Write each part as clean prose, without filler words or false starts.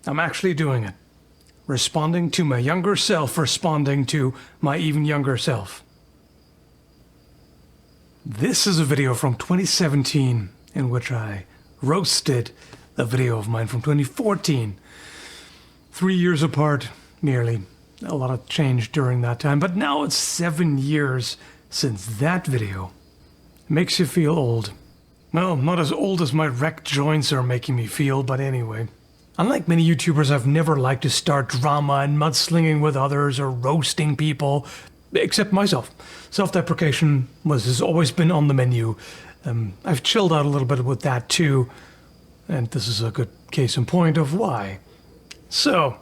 I'm actually doing it. Responding to my younger self, responding to my even younger self. This is a video from 2017 in which I roasted a video of mine from 2014. 3 years apart, nearly. A lot of change during that time, but now it's 7 years since that video. It makes you feel old. Well, not as old as my wrecked joints are making me feel, but anyway. Unlike many YouTubers, I've never liked to start drama and mudslinging with others or roasting people, except myself. Self-deprecation has always been on the menu. I've chilled out a little bit with that too, and this is a good case in point of why. So,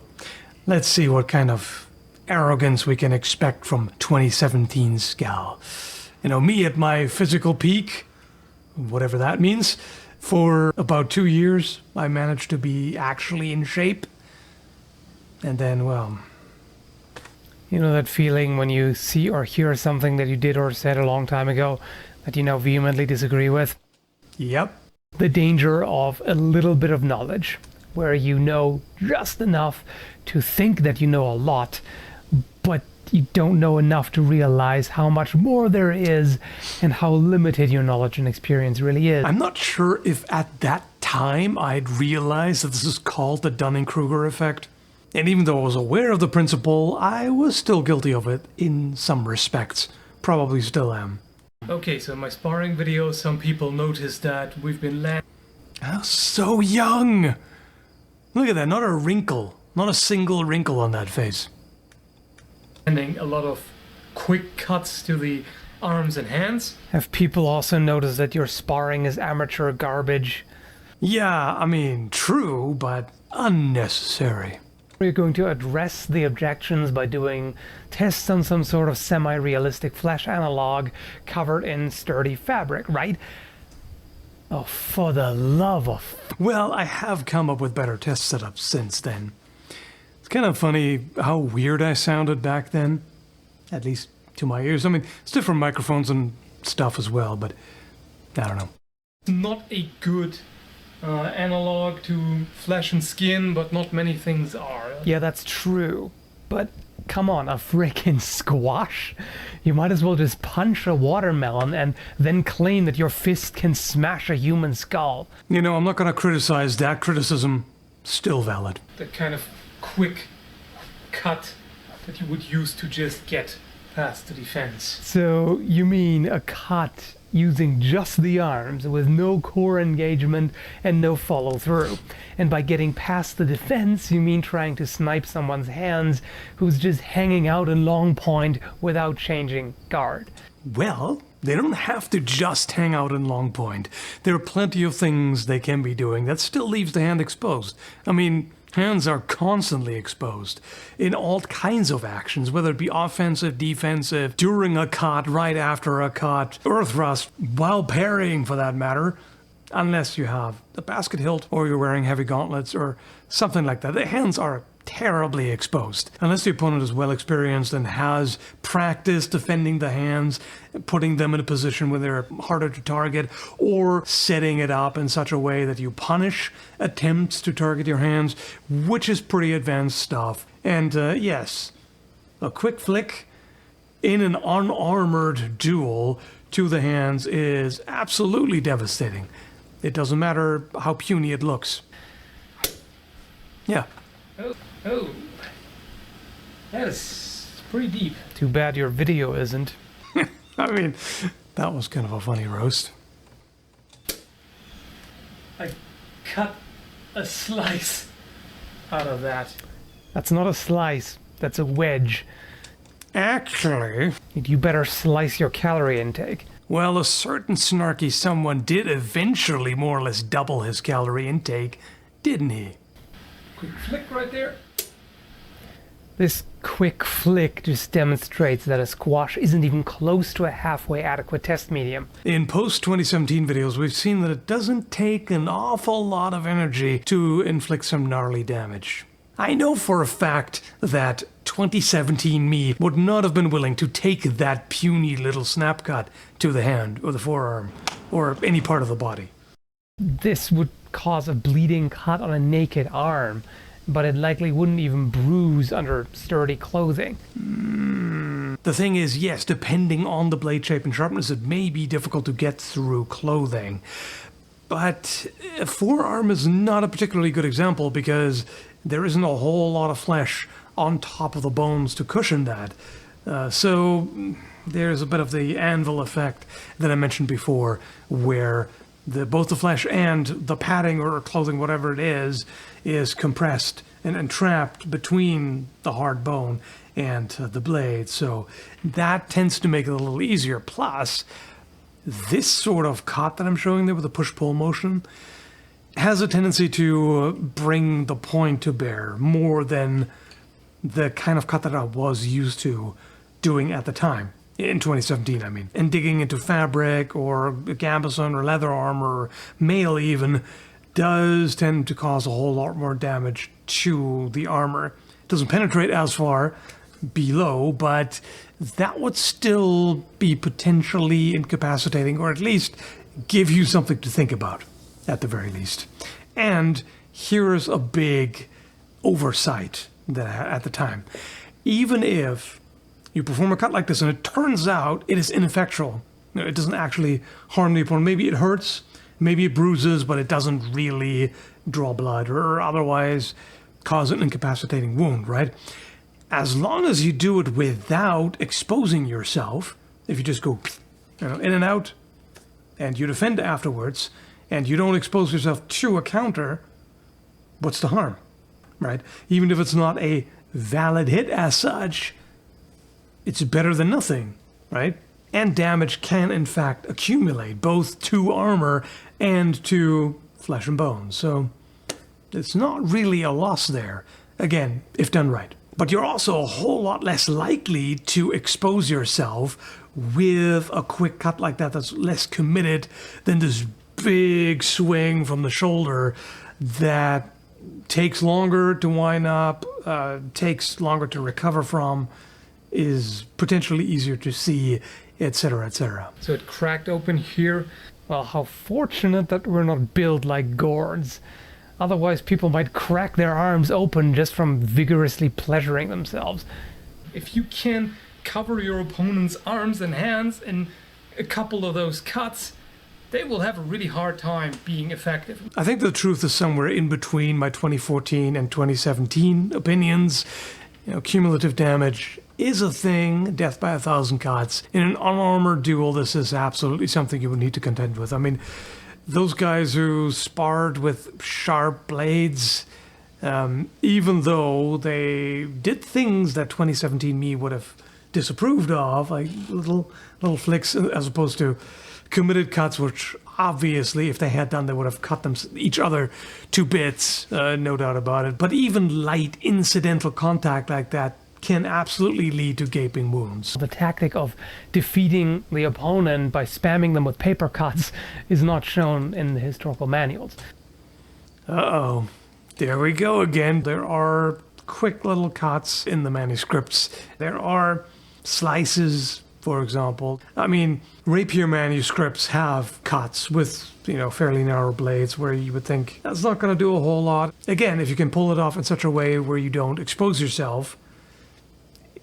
let's see what kind of arrogance we can expect from 2017 Skall. You know, me at my physical peak, whatever that means. For about 2 years, I managed to be actually in shape. And then, well... You know that feeling when you see or hear something that you did or said a long time ago that you now vehemently disagree with? Yep. The danger of a little bit of knowledge, where you know just enough to think that you know a lot, but you don't know enough to realize how much more there is and how limited your knowledge and experience really is. I'm not sure if at that time I'd realized that this is called the Dunning-Kruger effect. And even though I was aware of the principle, I was still guilty of it in some respects. Probably still am. Okay, so in my sparring video, some people noticed that we've been Oh, so young! Look at that, not a wrinkle. Not a single wrinkle on that face. landing a lot of quick cuts to the arms and hands. Have people also noticed that your sparring is amateur garbage? Yeah, I mean, true, but unnecessary. We're going to address the objections by doing tests on some sort of semi-realistic flesh analog covered in sturdy fabric, right? Oh, for the love of... Well, I have come up with better test setups since then. It's kind of funny how weird I sounded back then, at least to my ears. I mean, it's different microphones and stuff as well, but I don't know. Not a good analog to flesh and skin, but not many things are. Yeah, that's true. But come on, a frickin' squash? You might as well just punch a watermelon and then claim that your fist can smash a human skull. You know, I'm not going to criticize that criticism. Still valid. The kind of quick cut that you would use to just get past the defense. So you mean a cut using just the arms with no core engagement and no follow through. And by getting past the defense, you mean trying to snipe someone's hands who's just hanging out in long point without changing guard. Well, they don't have to just hang out in long point. There are plenty of things they can be doing that still leaves the hand exposed. I mean, hands are constantly exposed in all kinds of actions, whether it be offensive, defensive, during a cut, right after a cut, or thrust, while parrying for that matter, unless you have the basket-hilt or you're wearing heavy gauntlets or something like that. The hands are terribly exposed. Unless the opponent is well experienced and has practiced defending the hands, putting them in a position where they're harder to target, or setting it up in such a way that you punish attempts to target your hands, which is pretty advanced stuff. And yes, a quick flick in an unarmored duel to the hands is absolutely devastating. It doesn't matter how puny it looks. Yeah. Oh, that is pretty deep. Too bad your video isn't. I mean, that was kind of a funny roast. I cut a slice out of that. That's not a slice, that's a wedge. Actually... You better slice your calorie intake. Well, a certain snarky someone did eventually more or less double his calorie intake, didn't he? Quick flick right there. This quick flick just demonstrates that a squash isn't even close to a halfway adequate test medium. In post-2017 videos, we've seen that it doesn't take an awful lot of energy to inflict some gnarly damage. I know for a fact that 2017 me would not have been willing to take that puny little snap cut to the hand or the forearm or any part of the body. This would cause a bleeding cut on a naked arm, but it likely wouldn't even bruise under sturdy clothing. The thing is, yes, depending on the blade shape and sharpness, it may be difficult to get through clothing. But forearm is not a particularly good example because there isn't a whole lot of flesh on top of the bones to cushion that. So there's a bit of the anvil effect that I mentioned before, where both the flesh and the padding or clothing, whatever it is compressed and trapped between the hard bone and the blade. So that tends to make it a little easier. Plus, this sort of cut that I'm showing there with the push-pull motion has a tendency to bring the point to bear more than the kind of cut that I was used to doing at the time. In 2017, I mean. And digging into fabric or gambeson or leather armor or mail even does tend to cause a whole lot more damage to the armor. It doesn't penetrate as far below, but that would still be potentially incapacitating, or at least give you something to think about, at the very least. And here's a big oversight that I had at the time. Even if you perform a cut like this and it turns out it is ineffectual, it doesn't actually harm the opponent. Maybe it hurts, maybe it bruises, but it doesn't really draw blood or otherwise cause an incapacitating wound, right? As long as you do it without exposing yourself, if you just go in and out and you defend afterwards and you don't expose yourself to a counter, what's the harm, right? Even if it's not a valid hit as such, it's better than nothing, right? And damage can, in fact, accumulate, both to armor and to flesh and bones. So it's not really a loss there, again, if done right. But you're also a whole lot less likely to expose yourself with a quick cut like that that's less committed than this big swing from the shoulder that takes longer to wind up, takes longer to recover from, is potentially easier to see, etc., etc. So it cracked open here. Well, how fortunate that we're not built like gourds. Otherwise, people might crack their arms open just from vigorously pleasuring themselves. If you can cover your opponent's arms and hands in a couple of those cuts, they will have a really hard time being effective. I think the truth is somewhere in between my 2014 and 2017 opinions. Cumulative damage is a thing, death by 1,000 cuts. In an unarmored duel, this is absolutely something you would need to contend with. I mean, those guys who sparred with sharp blades, even though they did things that 2017 me would have disapproved of, like little flicks as opposed to committed cuts, which obviously, if they had done, they would have cut each other to bits, no doubt about it. But even light incidental contact like that can absolutely lead to gaping wounds. The tactic of defeating the opponent by spamming them with paper cuts is not shown in the historical manuals. Uh-oh. There we go again. There are quick little cuts in the manuscripts. There are slices, for example. I mean, rapier manuscripts have cuts with, fairly narrow blades where you would think that's not going to do a whole lot. Again, if you can pull it off in such a way where you don't expose yourself,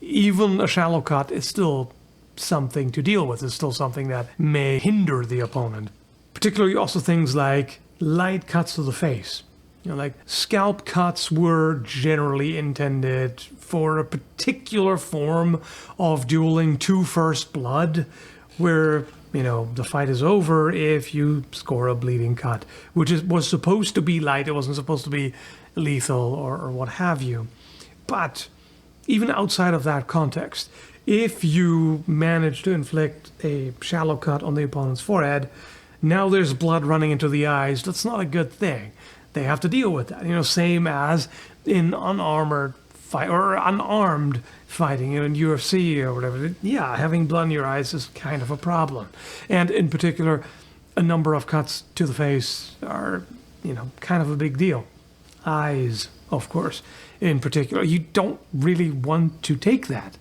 even a shallow cut is still something to deal with. It's still something that may hinder the opponent. Particularly also things like light cuts to the face. Like scalp cuts were generally intended for a particular form of dueling to first blood, where, the fight is over if you score a bleeding cut, which was supposed to be light. It wasn't supposed to be lethal or what have you. But even outside of that context, if you manage to inflict a shallow cut on the opponent's forehead, now there's blood running into the eyes. That's not a good thing. They have to deal with that. Same as in unarmored fight or unarmed fighting, in UFC or whatever. Yeah, having blood in your eyes is kind of a problem. And in particular, a number of cuts to the face are, kind of a big deal. Eyes, of course, in particular. You don't really want to take that.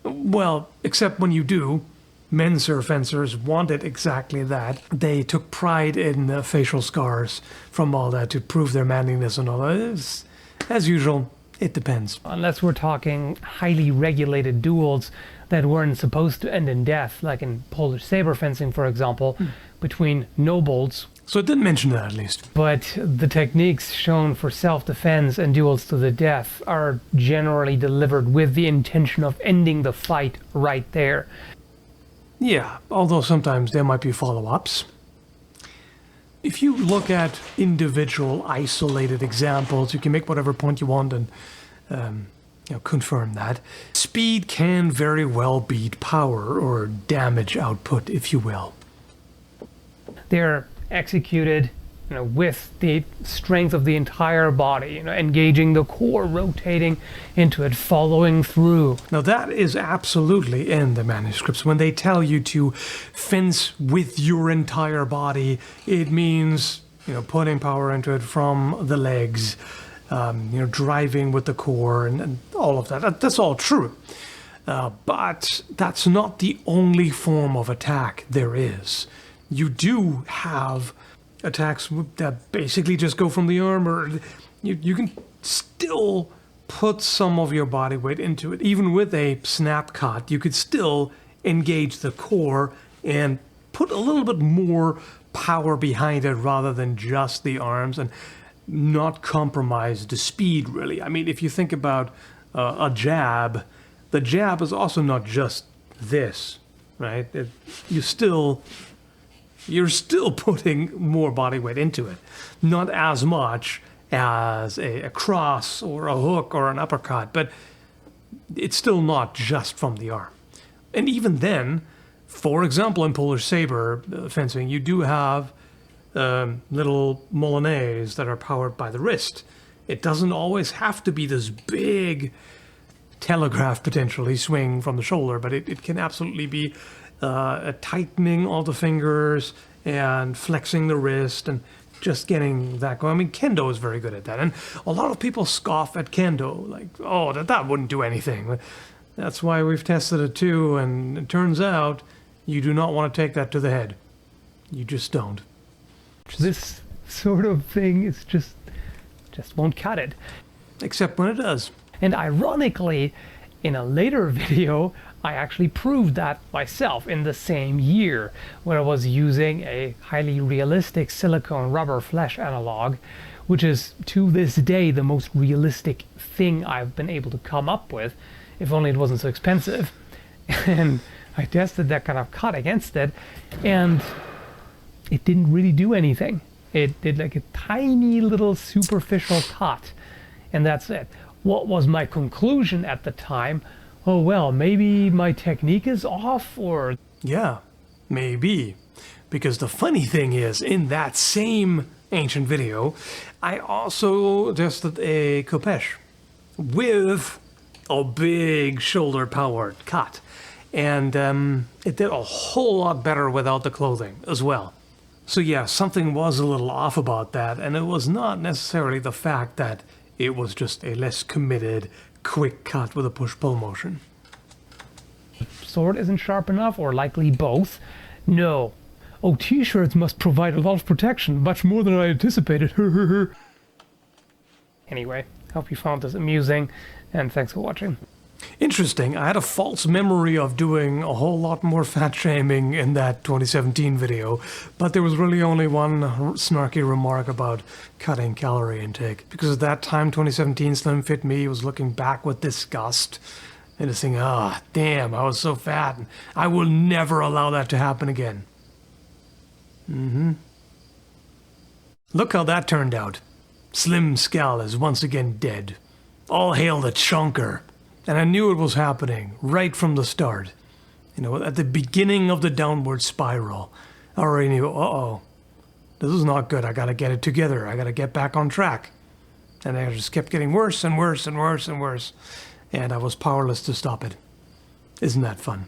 Well, except when you do. Menser fencers wanted exactly that. They took pride in the facial scars from all that to prove their manliness and all that. as usual, it depends. Unless we're talking highly regulated duels that weren't supposed to end in death, like in Polish saber fencing, for example, between nobles. So it didn't mention that, at least. But the techniques shown for self-defense and duels to the death are generally delivered with the intention of ending the fight right there. Yeah, although sometimes there might be follow-ups. If you look at individual isolated examples, you can make whatever point you want and confirm that. Speed can very well beat power, or damage output, if you will. They're executed with the strength of the entire body, engaging the core, rotating into it, following through. Now that is absolutely in the manuscripts. When they tell you to fence with your entire body, it means, putting power into it from the legs, driving with the core and all of that. That's all true. But that's not the only form of attack there is. You do have attacks that basically just go from the arm, or you can still put some of your body weight into it. Even with a snap cut, you could still engage the core and put a little bit more power behind it rather than just the arms, and not compromise the speed, really. I mean, if you think about a jab, the jab is also not just this, right? You're still putting more body weight into it. Not as much as a cross or a hook or an uppercut, but it's still not just from the arm. And even then, for example, in Polish saber fencing, you do have little molonaise that are powered by the wrist. It doesn't always have to be this big telegraph, potentially, swing from the shoulder, but it can absolutely be a tightening all the fingers and flexing the wrist and just getting that going. I mean, kendo is very good at that. And a lot of people scoff at kendo, like, oh, that wouldn't do anything. That's why we've tested it too, and it turns out you do not want to take that to the head. You just don't. This sort of thing is just won't cut it. Except when it does. And ironically, in a later video, I actually proved that myself in the same year, where I was using a highly realistic silicone rubber flesh analog, which is to this day the most realistic thing I've been able to come up with, if only it wasn't so expensive. And I tested that kind of cut against it, and it didn't really do anything. It did like a tiny little superficial cut, and that's it. What was my conclusion at the time? Oh, well, maybe my technique is off, or... Yeah, maybe. Because the funny thing is, in that same ancient video, I also tested a Kopesh with a big shoulder-powered cut. And it did a whole lot better without the clothing as well. So yeah, something was a little off about that, and it was not necessarily the fact that it was just a less committed, quick cut with a push-pull motion. Sword isn't sharp enough, or likely both? No. Oh, t-shirts must provide a lot of protection, much more than I anticipated. Anyway, hope you found this amusing, and thanks for watching. Interesting. I had a false memory of doing a whole lot more fat shaming in that 2017 video, but there was really only one snarky remark about cutting calorie intake. Because at that time, 2017 Slim Fit Me was looking back with disgust and just thinking, ah, damn, I was so fat, and I will never allow that to happen again. Look how that turned out. Slim Skall is once again dead. All hail the chunker. And I knew it was happening right from the start. At the beginning of the downward spiral, I already knew, uh-oh, this is not good. I gotta get it together. I gotta get back on track. And I just kept getting worse and worse and worse and worse. And I was powerless to stop it. Isn't that fun?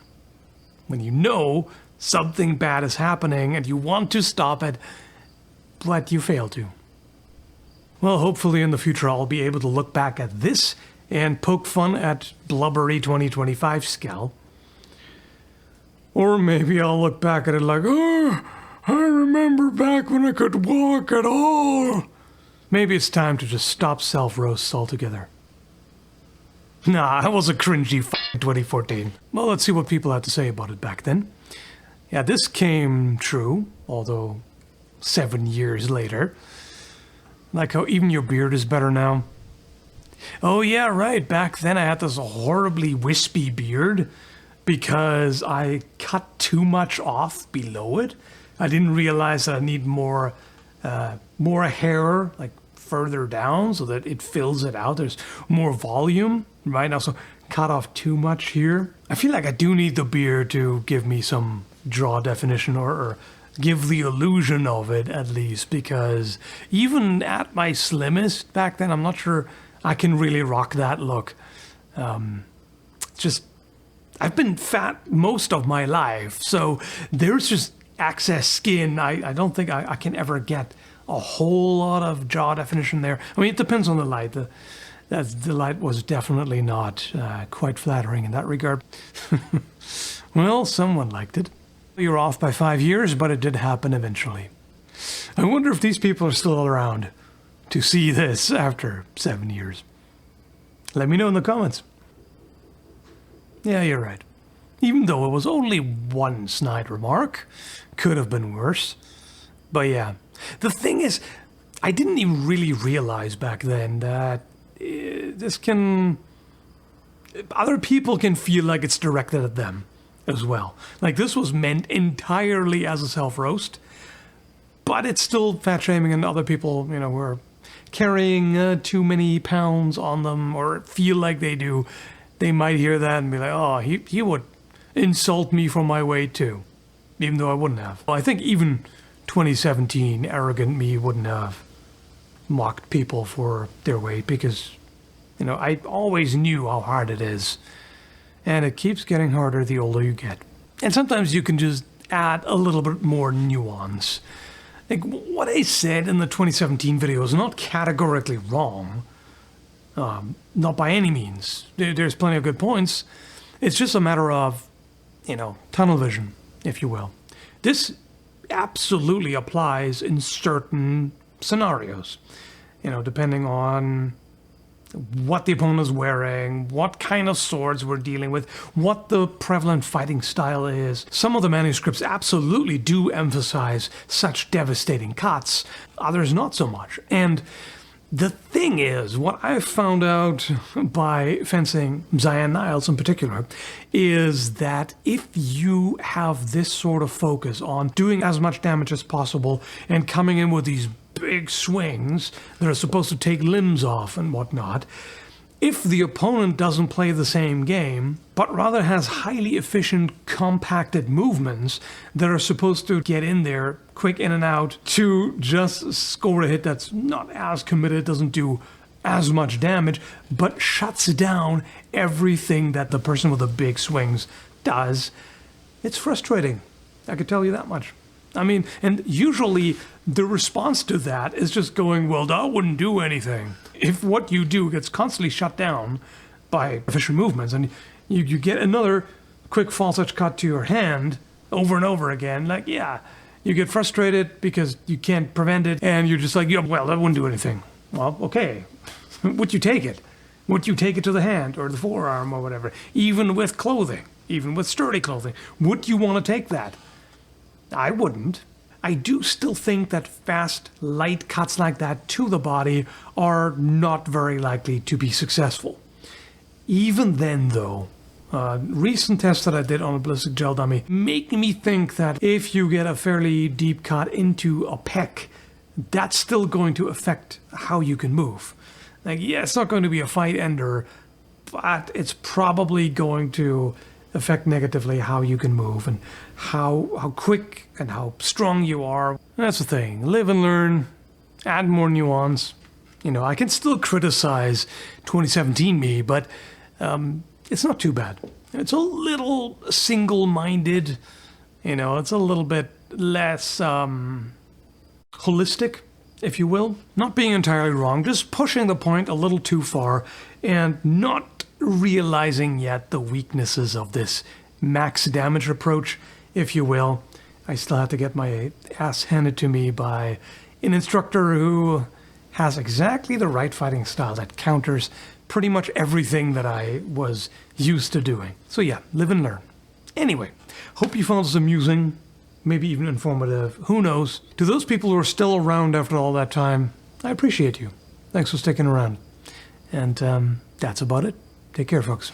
When you know something bad is happening and you want to stop it, but you fail to. Well, hopefully in the future I'll be able to look back at this and poke fun at blubbery 2025 Skall. Or maybe I'll look back at it like, oh, I remember back when I could walk at all. Maybe it's time to just stop self-roasts altogether. Nah, I was a cringy 2014. Well, let's see what people had to say about it back then. Yeah, this came true, although 7 years later. Like how even your beard is better now. Oh yeah, right, back then I had this horribly wispy beard because I cut too much off below it. I didn't realize that I need more hair, like further down, so that it fills it out. There's more volume, right? Also cut off too much here. I feel like I do need the beard to give me some draw definition or give the illusion of it at least, because even at my slimmest back then, I'm not sure I can really rock that look. I've been fat most of my life, so there's just excess skin. I don't think I can ever get a whole lot of jaw definition there. I mean, it depends on the light. The light was definitely not quite flattering in that regard. Well, someone liked it. You're off by 5 years, but it did happen eventually. I wonder if these people are still around to see this after 7 years. Let me know in the comments. Yeah, you're right. Even though it was only one snide remark, could have been worse. But yeah, the thing is, I didn't even really realize back then that other people can feel like it's directed at them as well. Like this was meant entirely as a self-roast, but it's still fat shaming, and other people, who are carrying too many pounds on them or feel like they do, they might hear that and be like, oh, he would insult me for my weight too, even though I wouldn't have. Well, I think even 2017 arrogant me wouldn't have mocked people for their weight, because I always knew how hard it is, and it keeps getting harder the older you get. And sometimes you can just add a little bit more nuance. Like what I said in the 2017 video is not categorically wrong, not by any means. There's plenty of good points. It's just a matter of tunnel vision, if you will. This absolutely applies in certain scenarios, depending on what the opponent is wearing, what kind of swords we're dealing with, what the prevalent fighting style is. Some of the manuscripts absolutely do emphasize such devastating cuts, others not so much. And the thing is, what I've found out by fencing Zion Niles in particular, is that if you have this sort of focus on doing as much damage as possible and coming in with these big swings that are supposed to take limbs off and whatnot, if the opponent doesn't play the same game, but rather has highly efficient, compacted movements that are supposed to get in there, quick in and out, to just score a hit that's not as committed, doesn't do as much damage, but shuts down everything that the person with the big swings does, it's frustrating. I could tell you that much. I mean, and usually the response to that is just going, well, that wouldn't do anything. If what you do gets constantly shut down by efficient movements, and you get another quick false edge cut to your hand over and over again, like, yeah, you get frustrated because you can't prevent it, and you're just like, yeah, well, that wouldn't do anything. Well, okay. Would you take it? Would you take it to the hand or the forearm or whatever? Even with clothing, even with sturdy clothing, would you want to take that? I wouldn't. I do still think that fast, light cuts like that to the body are not very likely to be successful. Even then, though, recent tests that I did on a Ballstic Gel Dummy make me think that if you get a fairly deep cut into a pec, that's still going to affect how you can move. Like, yeah, it's not going to be a fight ender, but it's probably going to affect negatively how you can move and how quick and how strong you are. That's the thing. Live and learn, add more nuance. I can still criticize 2017 me, but it's not too bad. It's a little single-minded, it's a little bit less holistic, if you will. Not being entirely wrong, just pushing the point a little too far and not realizing yet the weaknesses of this max damage approach, if you will. I still have to get my ass handed to me by an instructor who has exactly the right fighting style that counters pretty much everything that I was used to doing. So yeah, live and learn. Anyway, hope you found this amusing, maybe even informative. Who knows? To those people who are still around after all that time, I appreciate you. Thanks for sticking around. And that's about it. Take care, folks.